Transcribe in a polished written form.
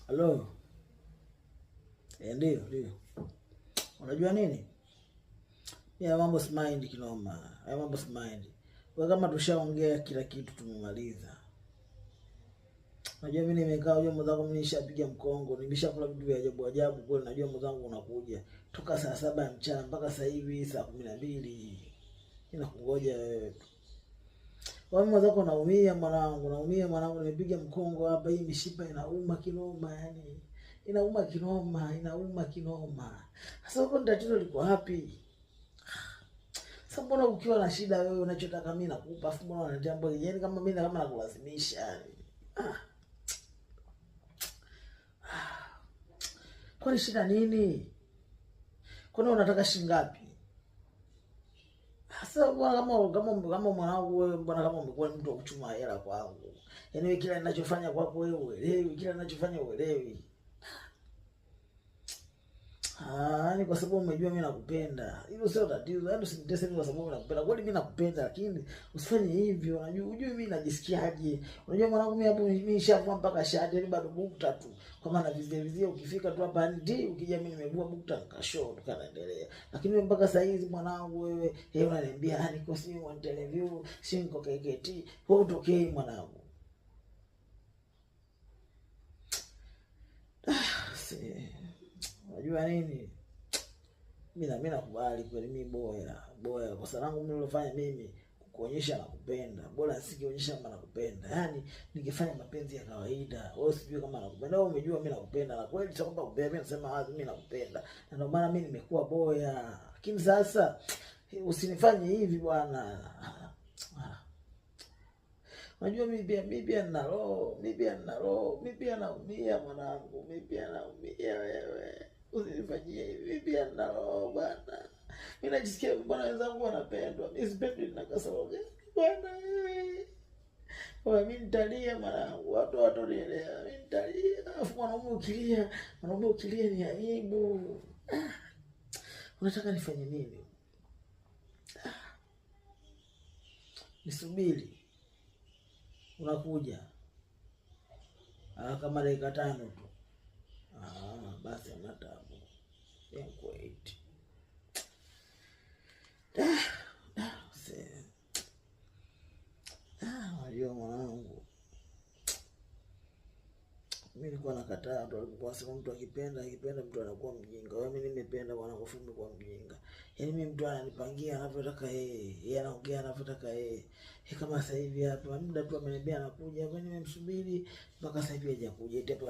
Halo. Ndio. Unajua nini? Ya mambo smind kinoma. Ya mambo smind. Kwa kama tushaongea kila kitu tumemaliza. Unajua mimi nimekaa unajua mwanangu mimi nishapiga mkongo, nimeshakula vitu vya ajabu ajabu kweli najua mwanangu unakuja. Toka saa 7 mchana mpaka sasa hivi saa 12. Ninakungoja wewe. Wewe mwanangu naumia mwanangu nimepiga mkongo hapa hii mishipa inauma kinoma yani. Inauma kinoma. Sasa huko tatizo liko wapi? Sasa mbona ukiwa na shida wewe unachotaka mimi nakupa, afu mbona unaniambia mbona yani kama mimi kama nakulazimisha yani. Kwani shida nini? Kwani unataka shilingi ngapi? Sasa mbona kama mwanangu wewe mbona kama umekuwa mtu wa kuchuma hela kwangu? Yaani wewe kila ninachofanya kwako wewe uelewi, kila ninachofanya uelewi. Ni kwa sababu umejua mimi nakupenda. Hilo sio tatizo. Yaani usinitese kwa sababu nakupenda. Kweli mimi nakupenda lakini usifanye hivyo. Unajua mimi najisikiaje. Unajua mwanangu mimi hapo mimi nishavua mpaka shati yani bado bukta tu. Kwa maana vizia ukifika tu hapa ndi ukija mimi nimevua bukta nikashow tukaendelea. Lakini wewe mpaka saa hizi mwanangu wewe unaniambia niko si on television, si niko KKT. Wewe utokei mwanangu. Unajua nini? Mimi nakubali kweli mimi boya. Kwa sababu mimi nilofanya mimi kukuonyesha nakupenda. Bora nisingeonyesha kama nakupenda. Yaani ningefanya mapenzi ya kawaida. Wewe usijue kama nakupenda. Wewe umejua mimi nakupenda. Na kweli sio kwamba kupenda mimi nasema wazi mimi nakupenda. Na ndio maana mimi nimekuwa boya. Lakini sasa usinifanye hivi bwana. Unajua mimi pia nina roho. Mimi pia naumia mwanangu. Mimi pia naumia wewe. Usinifanyie hivi pia nina roho bwana. Mimi najisikia bwana wenzangu wanapendwa. Mimi sipendi na kasoro gani bwana wewe. Mimi nitalia mwanangu. Watu watanielewa. Mimi nitalia. Afu mwanaume ukilia ni aibu. Unataka nifanye nini? Nisubiri. Unakuja. Kama dakika 5 tu. Basi anatabu. Wait. Unajua mwanangu. Mimi nilikuwa nakataa tu alikuwa sema mtu akipenda mtu anakuwa mjinga. Wewe mimi nimependa mwanangu fume kwa mjinga. Yaani mimi mtu ananipangia anavyotaka yeye anaongea anavyotaka yeye. Kama sasa hivi hapa muda tu ameniambia anakuja, kwa nini nimemsubiri mpaka sasa hivi hajakuja. Eti hapa